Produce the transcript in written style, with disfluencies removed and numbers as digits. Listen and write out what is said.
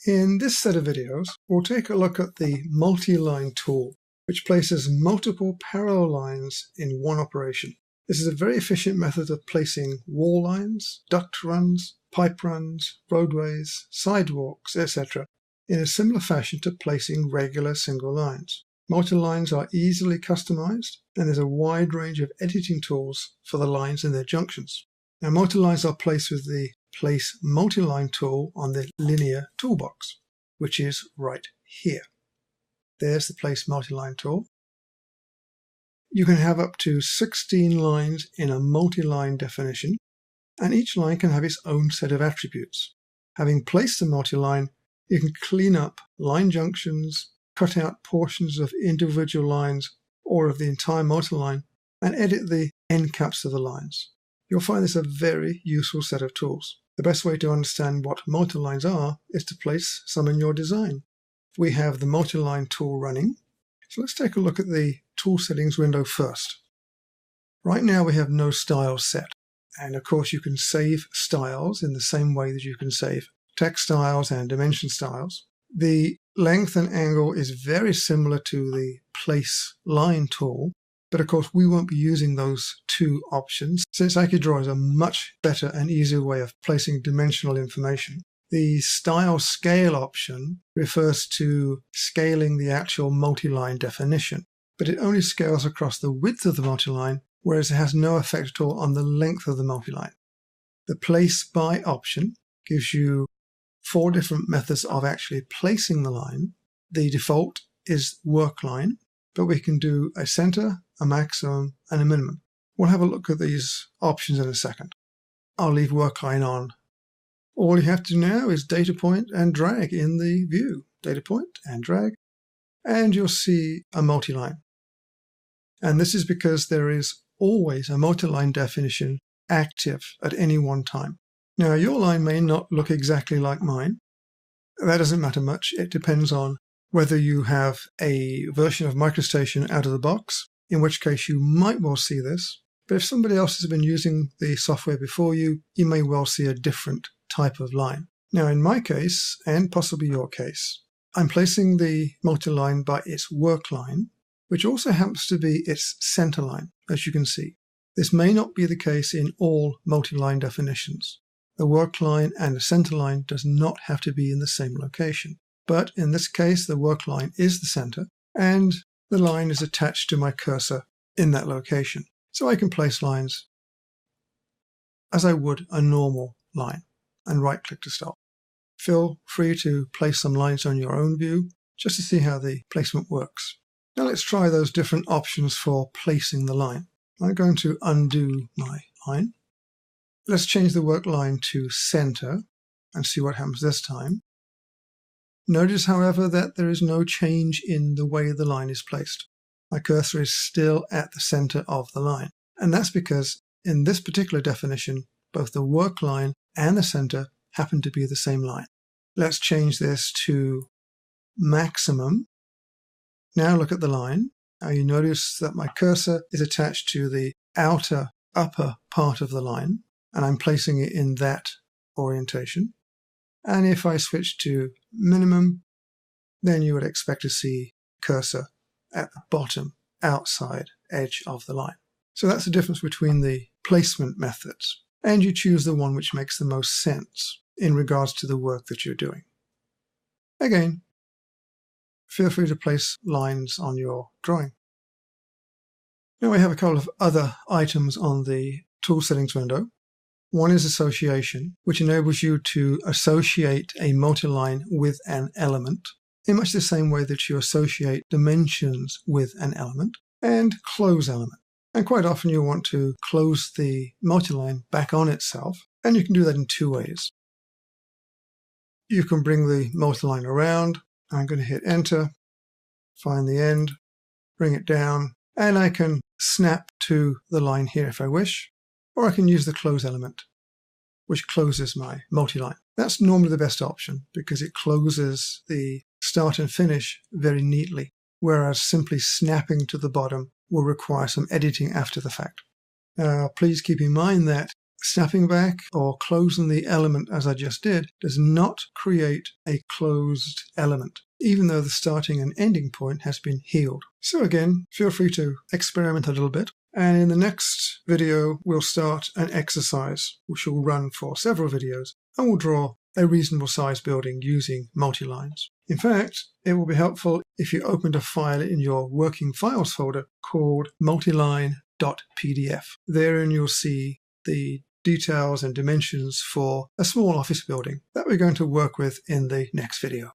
In this set of videos, we'll take a look at the multi-line tool, which places multiple parallel lines in one operation. This is a very efficient method of placing wall lines, duct runs, pipe runs, roadways, sidewalks, etc. in a similar fashion to placing regular single lines. Multi-lines are easily customized, and there's a wide range of editing tools for the lines and their junctions. Now, multi-lines are placed with the Place Multi-Line tool on the linear toolbox, which is right here. There's the Place Multi-Line tool. You can have up to 16 lines in a multi-line definition, and each line can have its own set of attributes. Having placed the multi-line, you can clean up line junctions, cut out portions of individual lines or of the entire multi-line, and edit the end caps of the lines. You'll find this a very useful set of tools. The best way to understand what multi-lines are is to place some in your design. We have the multi-line tool running, so let's take a look at the tool settings window first. Right now we have no styles set, and of course you can save styles in the same way that you can save text styles and dimension styles. The length and angle is very similar to the Place Line tool, but of course we won't be using those two options since AccuDraw is a much better and easier way of placing dimensional information. The Style Scale option refers to scaling the actual multi-line definition, but it only scales across the width of the multi-line, whereas it has no effect at all on the length of the multi-line. The Place By option gives you 4 different methods of actually placing the line. The default is work line, but we can do a center, a maximum, and a minimum. We'll have a look at these options in a second. I'll leave work line on. All you have to do now is data point and drag in the view. Data point and drag, and you'll see a multi-line. And this is because there is always a multi-line definition active at any one time. Now, your line may not look exactly like mine. That doesn't matter much. It depends on whether you have a version of MicroStation out of the box, in which case you might well see this. But if somebody else has been using the software before you, you may well see a different type of line. Now, in my case, and possibly your case, I'm placing the multi-line by its work line, which also happens to be its center line, as you can see. This may not be the case in all multi-line definitions. The work line and the center line does not have to be in the same location. But in this case, the work line is the center, and the line is attached to my cursor in that location. So I can place lines as I would a normal line, and right-click to stop. Feel free to place some lines on your own view, just to see how the placement works. Now let's try those different options for placing the line. I'm going to undo my line. Let's change the work line to center and see what happens this time. Notice, however, that there is no change in the way the line is placed. My cursor is still at the center of the line. And that's because in this particular definition, both the work line and the center happen to be the same line. Let's change this to maximum. Now look at the line. Now you notice that my cursor is attached to the outer upper part of the line, and I'm placing it in that orientation. And if I switch to minimum, then you would expect to see cursor at the bottom outside edge of the line. So that's the difference between the placement methods, and you choose the one which makes the most sense in regards to the work that you're doing. Again, feel free to place lines on your drawing. Now we have a couple of other items on the tool settings window. One is association, which enables you to associate a multi-line with an element in much the same way that you associate dimensions with an element, and close element. And quite often you want to close the multi-line back on itself, and you can do that in 2 ways. You can bring the multi-line around. I'm going to hit enter, find the end, bring it down, and I can snap to the line here if I wish. Or I can use the close element, which closes my multi-line. That's normally the best option because it closes the start and finish very neatly, whereas simply snapping to the bottom will require some editing after the fact. Please keep in mind that Snapping back or closing the element as I just did does not create a closed element, even though the starting and ending point has been healed. So again, feel free to experiment a little bit. And in the next video, we'll start an exercise, which will run for several videos, and we'll draw a reasonable size building using multi-lines. In fact, it will be helpful if you opened a file in your working files folder called multiline.pdf. Therein you'll see the details and dimensions for a small office building that we're going to work with in the next video.